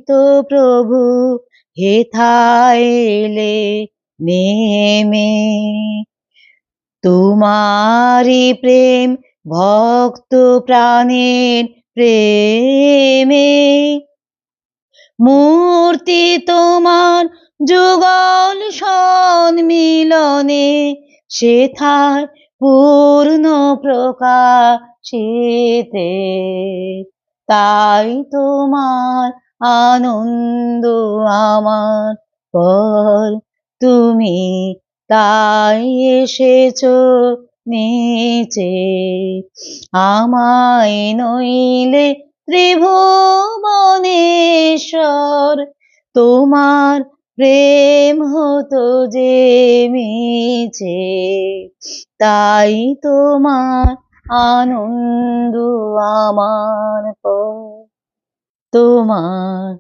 তো প্রভু হেথায় এলে নেমে, তোমারি প্রেম ভক্ত প্রাণের প্রেমে, মূর্তি তোমার যুগল সন্মিলনে, সেথায় পূর্ণ প্রকাশিতে, তাই তোমার আনন্দ আমার পর, তুমি তাই এসেছো নিচে, আমায় নইলে ত্রিভুবনেশ্বর, তোমার প্রেম হতো যে মিছে, তাই তোমার আনন্দ আমার পর, তোমার